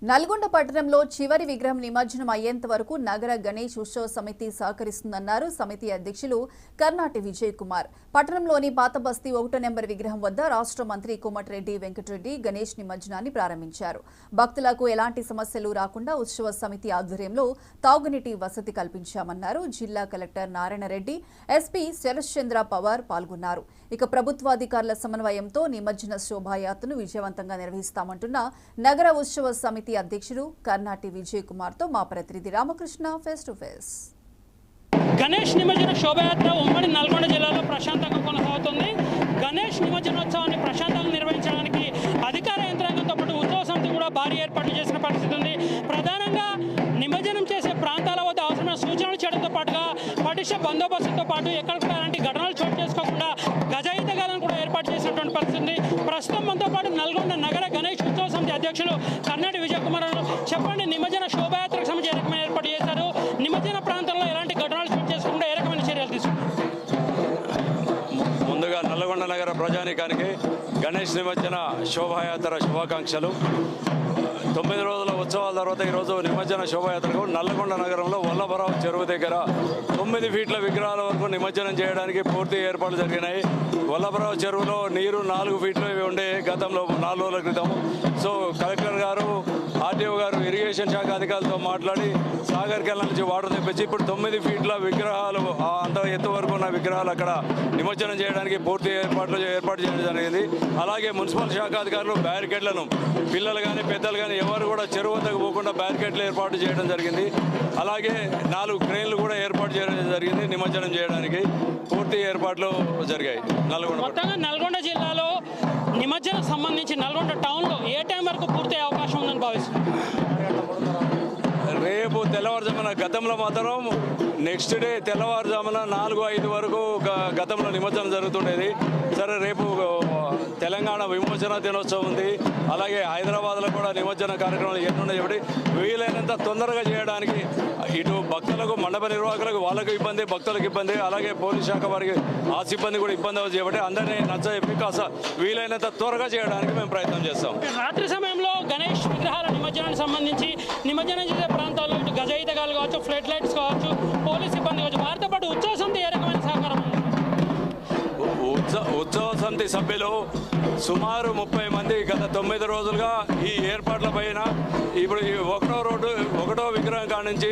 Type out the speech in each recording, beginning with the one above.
నల్గొండ పట్టణంలో చివరి విగ్రహం నిమజ్జనం అయ్యేంత వరకు నగర గణేష్ ఉత్సవ సమితి సహకరిస్తుందన్నారు సమితి అధ్యక్షులు కర్నాటి విజయ్ కుమార్. పట్టణంలోని పాత బస్తీ 1వ నెంబర్ విగ్రహం వద్ద రాష్ట్ర మంత్రి కోమటిరెడ్డి వెంకటరెడ్డి గణేష్ నిమజ్జనాన్ని ప్రారంభించారు. భక్తులకు ఎలాంటి సమస్యలు రాకుండా ఉత్సవ సమితి ఆధ్వర్యంలో తాగునీటి వసతి కల్పించామన్నారు. జిల్లా కలెక్టర్ నారాయణ రెడ్డి, ఎస్పీ శరశ్చంద్ర పవార్ పాల్గొన్నారు. ఇక ప్రభుత్వాధికారుల సమన్వయంతో నిమజ్జన శోభాయాత్రను విజయవంతంగా నిర్వహిస్తామంటున్న నగర ఉత్సవ సమితి అధ్యక్షుడు కర్నాటి విజయ్ కుమార్ తో మా ప్రతినిధి Ramakrishna face to face. Ganesh నిమజ్జన శోభాయాత్ర ఉమ్మడి నల్గొండ జిల్లాలో ప్రశాంతంగా కొనసాగుతుంది. గణేష్ నిమజ్జనోత్సవాన్ని ప్రశాంతంగా నిర్వహించడానికి అధికార యంత్రాంగంతో పాటు ఉత్సవ సమితి కూడా భారీ ఏర్పాట్లు చేసిన పరిస్థితి ఉంది. ప్రధానంగా నిమజ్జనం చేసే ప్రాంతాల వద్ద అవసరమైన సూచనలు చేయడంతో పాటుగా పటిష్ట బందోబస్తుతో పాటు ఎక్కడ కూడా అలాంటి ఘటనలు చోటు చేసుకోకుండా గజాయితగాలను కూడా ఏర్పాటు చేసినటువంటి పరిస్థితి ఉంది. ప్రస్తుతం మనతో పాటు నల్గొండ నగర గణేష్ ఉత్సవ సమితి అధ్యక్షులు కర్నాటి విజయ్ కుమార్ చెప్పండి, నిమజ్జన శోభాయాత్రకు సంబంధించి ఏ రకమైన ఏర్పాటు చేశారు? నిమజ్జన ప్రాంతంలో ఎలాంటి ఘటనలు చోటు చేసుకుంటే ఏ రకమైన చర్యలు తీసుకుంటారు? ముందుగా నల్గొండ నగర ప్రజానీకానికి గణేష్ నిమజ్జన శోభాయాత్ర శుభాకాంక్షలు. 9 రోజుల ఉత్సవాల తర్వాత ఈరోజు నిమజ్జన శోభాయాత్రకు నల్లగొండ నగరంలో వల్లభరావు చెరువు దగ్గర 9 ఫీట్ల విగ్రహాల వరకు నిమజ్జనం చేయడానికి పూర్తి ఏర్పాట్లు జరిగినాయి. వల్లభరావు చెరువులో నీరు 4 ఫీట్లు ఉండే గతంలో 4 రోజుల క్రితం. సో కలెక్టర్ గారు, ఆర్టీఓ గారు, ఇరిగేషన్ శాఖ అధికారులతో మాట్లాడి సాగర్ కెనాల్ నుంచి వాటర్ తెప్పించి ఇప్పుడు 9 ఫీట్ల విగ్రహాలు, అంత ఎత్తు వరకు ఉన్న విగ్రహాలు అక్కడ నిమజ్జనం చేయడానికి పూర్తి ఏర్పాటు చేయడం జరిగింది. అలాగే మున్సిపల్ శాఖ అధికారులు బ్యారికేడ్లను పిల్లలు కానీ పెద్దలు కానీ ఎవరు కూడా చెరువు వద్దకు పోకుండా బ్యారికేడ్లు ఏర్పాటు చేయడం జరిగింది. అలాగే 4 క్రేన్లు కూడా ఏర్పాటు చేయడం జరిగింది. నిమజ్జనం చేయడానికి పూర్తి ఏర్పాట్లు జరిగాయి. మొత్తంగా నల్గొండ జిల్లాలో నిమజ్జనం సంబంధించి నల్గొండ టౌన్లో ఏ టైం వరకు పూర్తి అవకాశం ఉందని భావిస్తున్నారు? రేపు తెల్లవారుజామున, గతంలో మాత్రం నెక్స్ట్ డే తెల్లవారుజామున 4-5 వరకు గతంలో నిమజ్జనం జరుగుతుండేది. సరే, రేపు తెలంగాణ విమోచన దినోత్సవం ఉంది. అలాగే హైదరాబాద్లో కూడా నిమజ్జన కార్యక్రమాలు ఎన్నున్నాయి కాబట్టి వీలైనంత తొందరగా చేయడానికి ఇటు భక్తులకు, మండప నిర్వాహకులకు వాళ్ళకు ఇబ్బంది, భక్తులకు ఇబ్బంది, అలాగే పోలీస్ శాఖ వారికి ఆ సిబ్బంది కూడా ఇబ్బంది అవుతుంది కాబట్టి అందరినీ నచ్చజెప్పి కాస్త వీలైనంత త్వరగా చేయడానికి మేము ప్రయత్నం చేస్తాం. రాత్రి సమయంలో గణేష్ విగ్రహాల నిమజ్జనానికి సంబంధించి నిమజ్జనం చేసే ప్రాంతాల్లో ఇటు గజయితగాలు కావచ్చు, ఫ్లడ్ లైట్స్ కావచ్చు, పోలీస్ సిబ్బంది కావచ్చు, వారితో పాటు ఉత్సవ సమితి ఏ రకమైన సహకారం? ఉత్సవ సమితి సభ్యులు సుమారు 30 మంది గత 9 రోజులుగా ఈ ఏర్పాట్ల పైన ఇప్పుడు ఈ 1వ విగ్రహం కాడ నుంచి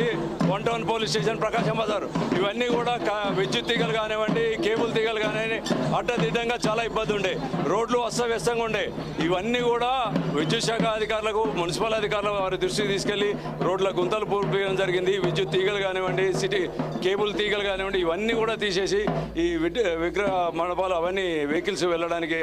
1 టౌన్ పోలీస్ స్టేషన్, ప్రకాశం బజార్, ఇవన్నీ కూడా విద్యుత్ తీగలు కానివ్వండి, కేబుల్ తీగలు కానివ్వండి, అడ్డదిడ్డంగా చాలా ఇబ్బంది ఉండే, రోడ్లు అస్తవ్యస్తంగా ఉండే. ఇవన్నీ కూడా విద్యుత్ శాఖ అధికారులకు, మున్సిపల్ అధికారులకు వారి దృష్టికి తీసుకెళ్లి రోడ్ల గుంతలు పూర్తియడం జరిగింది. విద్యుత్ తీగలు కానివ్వండి, సిటీ కేబుల్ తీగలు కానివ్వండి, ఇవన్నీ కూడా తీసేసి ఈ విగ్రహ మండపాలు అవన్నీ వెహికల్స్ వెళ్ళడానికి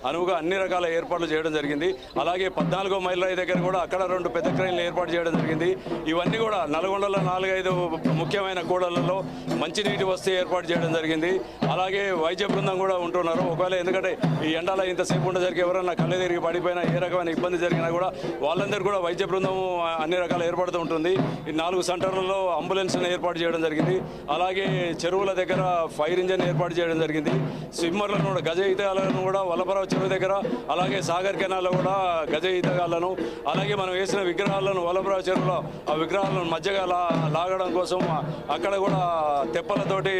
అనువుగా అన్ని రకాల ఏర్పాట్లు చేయడం జరిగింది. అలాగే 14వ మైల్ దగ్గర కూడా అక్కడ 2 పెద్ద క్రైన్లు ఏర్పాటు చేయడం జరిగింది. ఇవన్నీ కూడా నల్గొండలో 4-5 ముఖ్యమైన కూడళ్లలో మంచినీటి వసతి ఏర్పాటు చేయడం జరిగింది. అలాగే వైద్య బృందం కూడా ఉంటున్నారు. ఒకవేళ ఎందుకంటే ఈ ఎండలో ఇంతసేపు ఉండేసరికి ఎవరన్నా కళ్ళు తిరిగి పడిపోయినా, ఏ రకమైన ఇబ్బంది జరిగినా కూడా వాళ్ళందరూ కూడా వైద్య బృందం అన్ని రకాల ఏర్పాటుతో ఉంటుంది. ఈ 4 సెంటర్లలో అంబులెన్స్ను ఏర్పాటు చేయడం జరిగింది. అలాగే చెరువుల దగ్గర ఫైర్ ఇంజన్ ఏర్పాటు చేయడం జరిగింది. స్విమ్మర్లను కూడా, గజ ఈతగాళ్లను కూడా వల్లభరావు చెరువు దగ్గర, అలాగే సాగర్ కెనాల్లో కూడా గజ ఈతగాళ్లను, అలాగే మనం వేసిన విగ్రహాలను వల్లభరావు చెరువులో ఆ విగ్రహాలను మధ్యగా లాగడం కోసం అక్కడ కూడా తెప్పలతోటి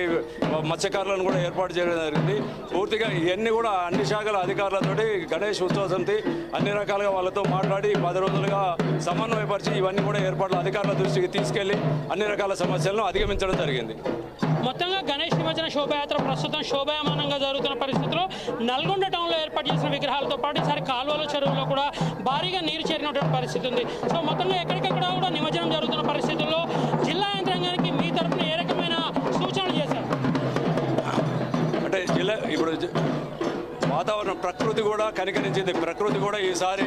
మత్స్యకారులను కూడా ఏర్పాటు చేయడం జరిగింది. పూర్తిగా ఇవన్నీ కూడా అన్ని శాఖల అధికారులతోటి గణేష్ ఉత్సవ సమితి అన్ని రకాలుగా వాళ్ళతో మాట్లాడి 10 రోజులుగా సమన్వయపరిచి ఇవన్నీ కూడా ఏర్పాట్లు అధికారుల దృష్టికి తీసుకెళ్లి అన్ని రకాల సమస్యలను అధిగమించడం జరిగింది. మొత్తంగా గణేష్ నిమజ్జన శోభాయాత్ర ప్రస్తుతం శోభాయమానంగా జరుగుతున్న పరిస్థితుల్లో నల్గొండ టౌన్లో ఏర్పాటు చేసిన విగ్రహాలతో పాటు ఈసారి కాలువల చెరువులో కూడా భారీగా నీరు చేరినటువంటి పరిస్థితి ఉంది. సో మొత్తంగా ఎక్కడికెక్కడ కూడా నిమజ్జనం జరుగుతున్న పరిస్థితుల్లో జిల్లా యంత్రాంగానికి మీ తరఫున ఏ రకమైన సూచనలు చేశారు? అంటే జిల్లా ఇప్పుడు వాతావరణం, ప్రకృతి కూడా కనికరించింది. ప్రకృతి కూడా ఈసారి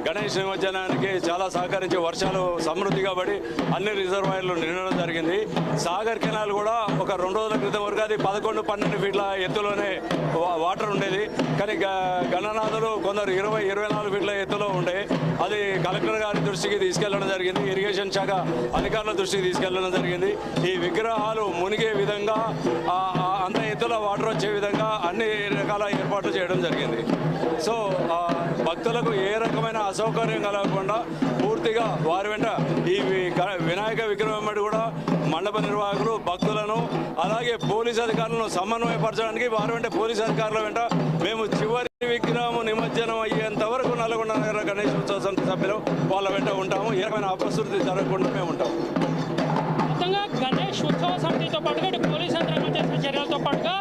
గణేష్ నిమజ్జనానికి చాలా సహకరించి వర్షాలు సమృద్ధిగా పడి అన్ని రిజర్వాయర్లు నిండడం జరిగింది. సాగర్ కెనాల్ కూడా ఒక 2 రోజుల క్రితం వరకు అది 11-12 ఫీట్ల ఎత్తులోనే వాటర్ ఉండేది. కానీ గణనాథులు కొందరు 20-24 ఫీట్ల ఎత్తులో ఉండే, అది కలెక్టర్ గారి దృష్టికి తీసుకెళ్లడం జరిగింది. ఇరిగేషన్ శాఖ అధికారుల దృష్టికి తీసుకెళ్లడం జరిగింది. ఈ విగ్రహాలు మునిగే విధంగా అంత ఎత్తులో వాటర్ వచ్చే విధంగా అన్ని రకాల ఏర్పాట్లు చేయడం జరిగింది. సో భక్తులకు ఏ రకమైన అసౌకర్యం కలగకుండా పూర్తిగా వారి వెంట ఈ వినాయక విగ్రహం వెంట కూడా మండప నిర్వాహకులు భక్తులను అలాగే పోలీస్ అధికారులను సమన్వయపరచడానికి వారి వెంట పోలీస్ అధికారుల వెంట మేము చివరి విగ్రహం నిమజ్జనం అయ్యేంత వరకు నల్గొండ నగర గణేష్ ఉత్సవ సమితి సభ్యులు వాళ్ళ వెంట ఉంటాము. ఏ రకమైన అపశృతి జరగకుండా మేము ఉంటాము. మొత్తంగా గణేష్ ఉత్సవ సమితితో పాటుగా ఇటు పోలీస్ యంత్రాంగం చేసిన చర్యలతో పాటుగా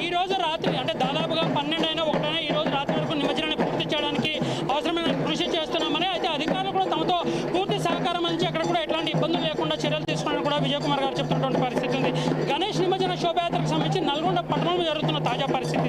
ఈ రోజు రాత్రి అంటే దాదాపుగా 12 అయినా 1 అయినా ఈ రోజు రాత్రి వరకు నిమజ్జనాన్ని పూర్తి చేయడానికి అవసరమైన కృషి చేస్తున్నామని, అయితే అధికారులు కూడా తమతో పూర్తి సహకారం అందించి అక్కడ కూడా ఎట్లాంటి ఇబ్బందులు లేకుండా చర్యలు తీసుకోవడానికి కూడా విజయ్ కుమార్ గారు చెప్తున్నటువంటి పరిస్థితి ఉంది. గణేష్ నిమజ్జన శోభయాత్రకు సంబంధించి నల్గొండ పట్టణంలో జరుగుతున్న తాజా పరిస్థితి